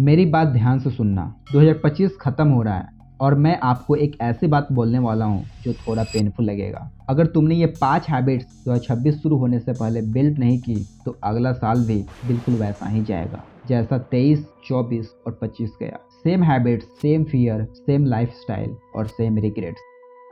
मेरी बात ध्यान से सुनना। 2025 खत्म हो रहा है और मैं आपको एक ऐसी बात बोलने वाला हूँ जो थोड़ा पेनफुल लगेगा। अगर तुमने ये 5 हैबिट्स 2026 शुरू होने से पहले बिल्ड नहीं की तो अगला साल भी बिल्कुल वैसा ही जाएगा जैसा 23, 24 और 25 गया। Same habits, same fear, same lifestyle और सेम रिग्रेट्स।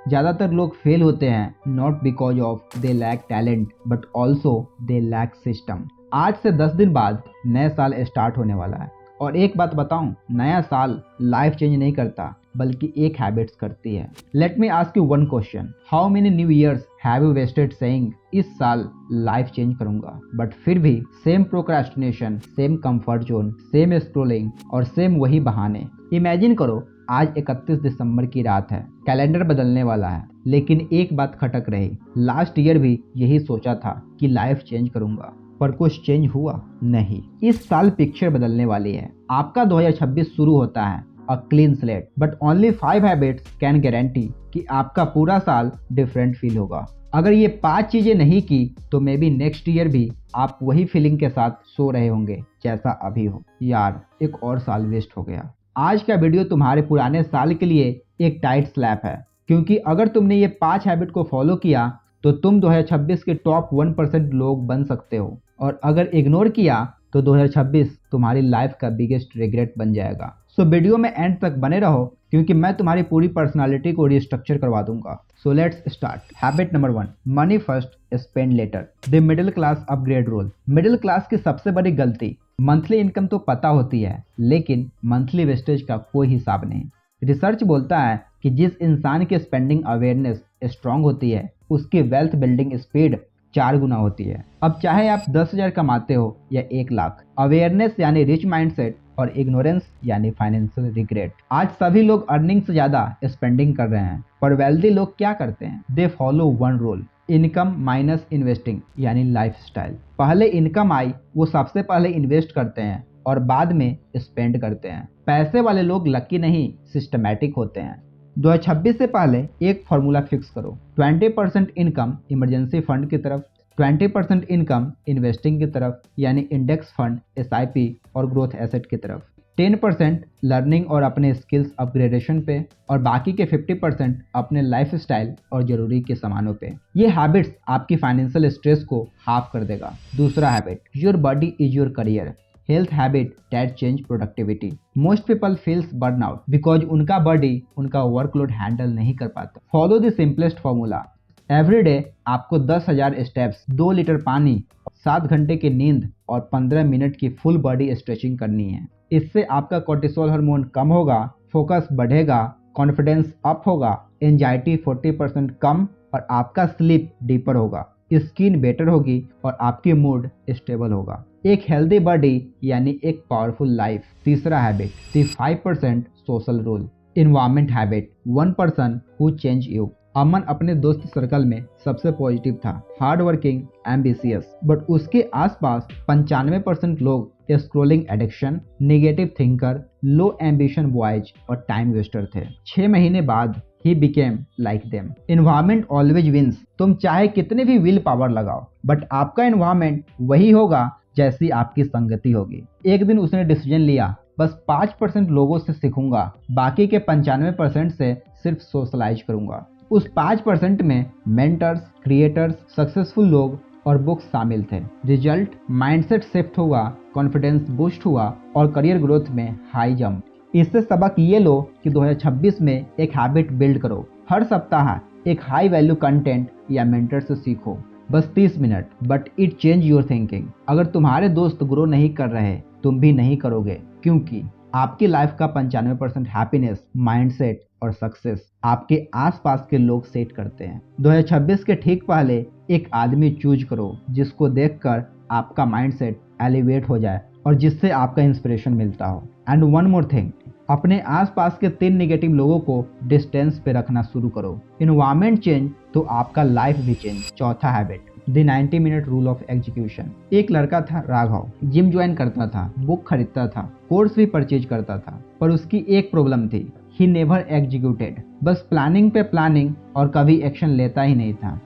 ज़्यादातर लोग फेल होते हैं not because of they lack talent but also they lack system. आज से 10 दिन बाद नया साल स्टार्ट होने वाला है और एक बात बताऊं, नया साल लाइफ चेंज नहीं करता बल्कि एक हैबिट्स करती है। Let me ask you one question, how many new years have you wasted saying इस साल लाइफ चेंज करूंगा, बट फिर भी same procrastination, same comfort zone, same scrolling और सेम वही बहाने। इमेजिन करो आज 31 दिसंबर की रात है, कैलेंडर बदलने वाला है, लेकिन एक बात खटक रही। लास्ट ईयर भी यही सोचा था कि लाइफ चेंज करूंगा, पर कुछ चेंज हुआ नहीं। इस साल पिक्चर बदलने वाली है। आपका 2026 शुरू होता है a clean slate, but only 5 habits can guarantee कि आपका पूरा साल डिफरेंट फील होगा। अगर ये 5 चीजें नहीं की तो मे बी नेक्स्ट ईयर भी आप वही फीलिंग के साथ सो रहे होंगे जैसा अभी हो। यार, एक और साल वेस्ट हो गया। आज का वीडियो तुम्हारे पुराने साल के लिए एक टाइट स्लैप है, क्योंकि अगर तुमने ये 5 हैबिट को फॉलो किया तो तुम 2026 के टॉप 1% लोग बन सकते हो, और अगर इग्नोर किया तो 2026 तुम्हारी लाइफ का बिगेस्ट रिग्रेट बन जाएगा। सो वीडियो में एंड तक बने रहो, क्योंकि मैं तुम्हारी पूरी पर्सनालिटी को रिस्ट्रक्चर करवा दूंगा। So let's start. Habit number 1, money first spend later, the middle class upgrade rule. Middle class की सबसे बड़ी गलती, मंथली इनकम तो पता होती है लेकिन मंथली वेस्टेज का कोई हिसाब नहीं। रिसर्च बोलता है कि जिस इंसान की स्पेंडिंग अवेयरनेस स्ट्रांग होती है उसकी वेल्थ बिल्डिंग स्पीड 4 गुना होती है। अब चाहे आप 10,000 कमाते हो या 1 लाख, अवेयरनेस यानी रिच माइंडसेट और इग्नोरेंस यानी फाइनेंशियल रिग्रेट। आज सभी लोग अर्निंग से ज्यादा स्पेंडिंग कर रहे हैं, पर वेल्दी लोग क्या करते हैं? They follow one rule, income minus investing यानी लाइफस्टाइल। पहले इनकम आई वो सबसे पहले इन्वेस्ट करते हैं और बाद में स्पेंड करते हैं। पैसे वाले लोग लकी नहीं, सिस्टमैटिक होते हैं। 2026 से पहले एक फॉर्मूला फिक्स करो, 20% इनकम इमरजेंसी फंड की तरफ, 20% इनकम इन्वेस्टिंग की तरफ यानी इंडेक्स फंड, SIP और ग्रोथ एसेट की तरफ, 10% लर्निंग और अपने स्किल्स अपग्रेडेशन पे, और बाकी के 50% अपने लाइफस्टाइल और जरूरी के सामानों पे। ये हैबिट्स आपकी फाइनेंशियल स्ट्रेस को हाफ कर देगा। दूसरा habit, your body is your career, health habit that change productivity. Most people feels burn out because उनका बॉडी उनका वर्कलोड हैंडल नहीं कर पाता। Follow the simplest formula, every day आपको 10,000 स्टेप्स, 2 लीटर पानी, 7 घंटे की नींद और 15 मिनट की फुल बॉडी स्ट्रेचिंग करनी है। इससे आपका कोर्टिसोल हार्मोन कम होगा, फोकस बढ़ेगा, कॉन्फिडेंस अप होगा, एंजाइटी 40% कम और आपका स्लीप डीपर होगा, स्किन बेटर होगी और आपकी मूड स्टेबल होगा। एक हेल्दी बॉडी यानी एक पावरफुल लाइफ। तीसरा habit, the 5% social rule, environment habit, 1% who change you. Aman अपने दोस्त सर्कल में सबसे पॉजिटिव था, हार्ड वर्किंग, एम्बिशियस, बट उसके आसपास 95% लोग scrolling addiction, negative thinker, low ambition boys और टाइम वेस्टर थे। 6 महीने बाद ही became like them. Environment always wins. तुम चाहे कितने भी विल पावर लगाओ, बट आपका एनवायरमेंट वही होगा जैसी आपकी संगति होगी। एक दिन उसने डिसीजन लिया, बस 5% लोगों से सीखूंगा, बाकी के 95% से सिर्फ सोशलाइज करूंगा। उस 5% में मेंटर्स, क्रिएटर्स, सक्सेसफुल लोग और बुक्स शामिल थे। रिजल्ट, माइंडसेट शिफ्ट हुआ, कॉन्फिडेंस बूस्ट हुआ और करियर ग्रोथ में हाई जंप। इससे सबक ये लो कि 2026 में एक हैबिट बिल्ड करो। हर सप्ताह एक हाई वैल्यू कंटेंट या मेंटर से सीखो, बस 30 minute, but it change your thinking. अगर तुम्हारे दोस्त ग्रो नहीं कर रहे, तुम भी नहीं करोगे, क्योंकि आपकी लाइफ का 95% हैप्पीनेस, माइंडसेट और सक्सेस आपके आसपास के लोग सेट करते हैं। 2026 के ठीक पहले एक आदमी चूज करो जिसको देखकर आपका माइंडसेट एलिवेट हो जाए और जिससे आपका इंस्पिरेशन मिलता हो। एंड वन मोर थिंग, अपने आसपास के 3 नेगेटिव लोगों को डिस्टेंस पे रखना शुरू करो। एनवायरमेंट चेंज तो आपका लाइफ भी चेंज। चौथा habit, the 90 minute rule of execution. एक लड़का था राघव, जिम ज्वाइन करता था, बुक खरीदता था, कोर्स भी परचेज करता था, पर उसकी एक प्रॉब्लम थी, ही नेवर एग्जीक्यूटेड। बस प्लानिंग पे प्लानिंग और कभी एक्शन लेता ही नहीं था।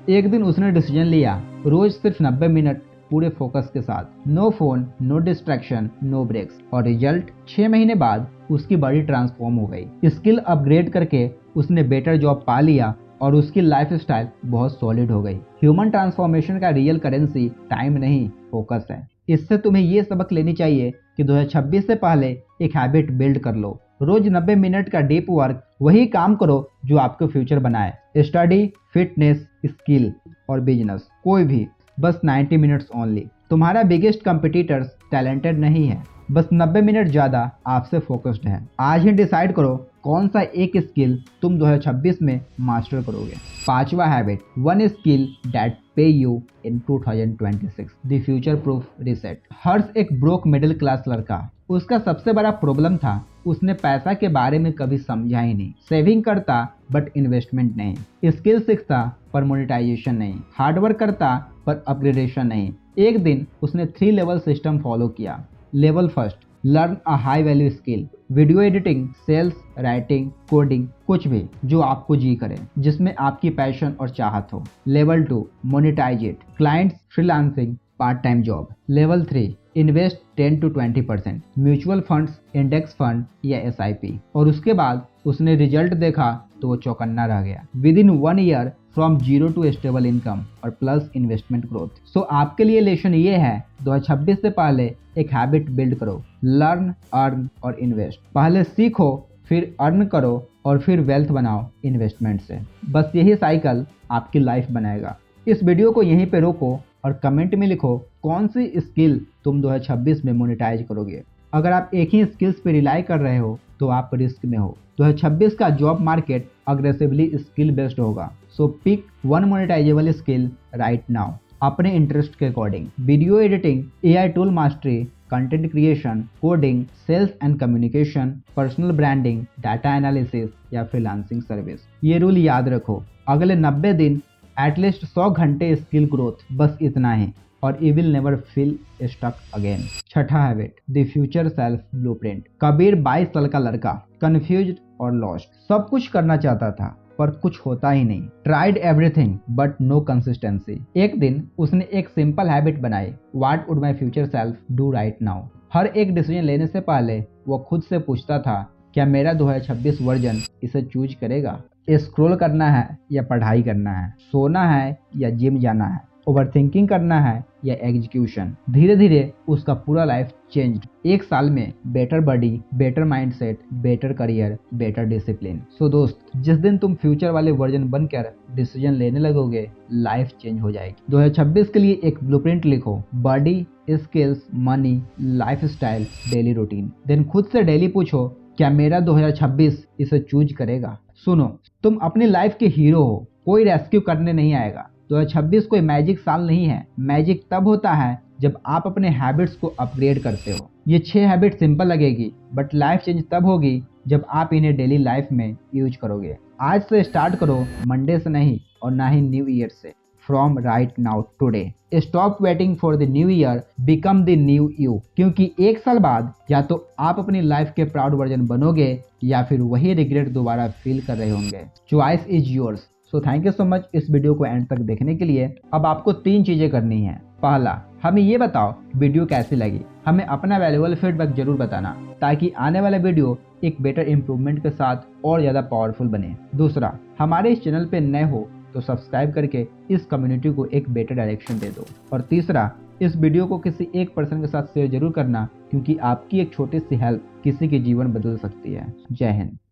एक दिन उसने डिसीजन लिया, रोज सिर्फ 90 मिनट पूरे फोकस के साथ, no phone, no distraction, no breaks. और रिजल्ट 6 महीने बाद उसकी बॉडी ट्रांसफॉर्म हो गई। स्किल अपग्रेड करके उसने बेटर जॉब पा लिया और उसकी लाइफस्टाइल बहुत सॉलिड हो गई। ह्यूमन ट्रांसफॉर्मेशन का रियल करेंसी टाइम नहीं, फोकस है। इससे तुम्हें ये सबक लेनी चाहिए कि 2026 से पहले एक हैबिट बिल्ड कर लो। रोज 90 मिनट का डीप वर्क, वही काम करो जो आपको फ्यूचर बनाए। स्टडी, फिटनेस, स्किल और बिजनेस, कोई भी, बस 90 मिनट्स ओनली। तुम्हारा बिगेस्ट कंपटीटर्स टैलेंटेड नहीं है, बस 90 मिनट ज्यादा आपसे फोकस्ड है। आज ही डिसाइड करो कौन सा एक स्किल तुम 2026 में मास्टर करोगे। पांचवा habit, one skill that pay you in 2026, the future proof reset. Harsh एक ब्रोक मिडिल क्लास लड़का। उसका सबसे बड़ा प्रॉब्लम था उसने पैसा के बारे में कभी समझा ही नहीं। सेविंग करता बट इन्वेस्टमेंट नहीं, स्किल सीखता पर मोनेटाइजेशन नहीं, हार्डवर्क करता पर अपग्रेडेशन नहीं। एक दिन उसने 3 लेवल सिस्टम फॉलो किया। Level first, learn a high value skill, video editing, sales, writing, coding, कुछ भी जो आपको जी करे, जिसमें आपकी पैशन और चाहत हो। Level 2, monetize it, clients, freelancing, part time job. Level 3, invest 10 to 20%, mutual funds, index fund या SIP। और उसके बाद उसने रिजल्ट देखा तो वो चौकन्ना रह गया। Within 1 year from zero to stable income और प्लस इन्वेस्टमेंट ग्रोथ। सो आपके लिए लेसन ये है, 2026 से पहले एक हैबिट बिल्ड करो। लर्न, अर्न और इन्वेस्ट। पहले सीखो, फिर अर्न करो और फिर वेल्थ बनाओ इन्वेस्टमेंट से। बस यही साइकिल आपकी लाइफ बनाएगा। इस वीडियो को यहीं पे रोको और कमेंट में लिखो कौन सी स्किल तुम 2026 में मोनेटाइज करोगे। अगर आप एक ही स्किल्स पे रिलाई कर रहे हो तो आप रिस्क में हो। 2026 का job market aggressively skill based होगा। So pick one monetisable skill right now, अपने इंटरेस्ट के according. Video editing, AI tool mastery, content creation, coding, sales and communication, personal branding, data analysis या फ्रीलांसिंग सर्विस। ये rule याद रखो, अगले 90 दिन at least 100 घंटे स्किल ग्रोथ, बस इतना ही, और you will never feel stuck again. छठा habit, the future self blueprint. Kabir 22 साल का लड़का, कंफ्यूज्ड और लॉस्ट। सब कुछ करना चाहता था पर कुछ होता ही नहीं। Tried everything but no consistency. एक दिन उसने एक सिंपल हैबिट बनाई, what would my future self do right now. हर एक डिसीजन लेने से पहले वो खुद से पूछता था, क्या मेरा 2026 वर्जन इसे चूज करेगा। स्क्रॉल करना है या पढ़ाई करना है, सोना है या जिम जाना है, ओवरथिंकिंग करना है या एग्जीक्यूशन। धीरे धीरे उसका पूरा लाइफ चेंज्ड। 1 साल में better body, better mindset, better career, better discipline. So दोस्त, जिस दिन तुम फ्यूचर वाले वर्जन बनकर डिसीजन लेने लगोगे, लाइफ चेंज हो जाएगी। 2026 के लिए एक ब्लूप्रिंट लिखो, body, skills, money, lifestyle, daily routine. Then खुद से डेली पूछो, क्या मेरा 2026 इसे चूज करेगा। सुनो, तुम अपनी लाइफ के हीरो हो, कोई रेस्क्यू करने नहीं आएगा। 2026 कोई मैजिक साल नहीं है। मैजिक तब होता है जब आप अपने हैबिट्स को अपग्रेड करते हो। ये 6 हैबिट सिंपल लगेगी बट लाइफ चेंज तब होगी जब आप इन्हें डेली लाइफ में यूज करोगे। आज से स्टार्ट करो, मंडे से नहीं और ना ही न्यू ईयर से। From right now today, stop waiting for the new year, become the new you. क्योंकि 1 साल बाद या तो आप अपनी लाइफ के प्राउड वर्जन बनोगे या फिर वही रिग्रेट दोबारा फील कर रहे होंगे। Choice is yours. So thank you so much इस वीडियो को एंड तक देखने के लिए। अब आपको 3 चीजें करनी है। पहला, हमें ये बताओ वीडियो कैसी लगी। हमें अपना वैल्यूएबल फीडबैक जरूर बताना ताकि आने वाला वीडियो एक बेटर इंप्रूवमेंट के साथ और ज्यादा पावरफुल बने। दूसरा, हमारे इस चैनल पे नए हो तो सब्सक्राइब करके इस कम्युनिटी को एक बेटर डायरेक्शन दे दो। और तीसरा, इस वीडियो को किसी एक पर्सन के साथ शेयर जरूर करना क्योंकि आपकी एक छोटी सी हेल्प किसी के जीवन बदल सकती है। जय हिंद।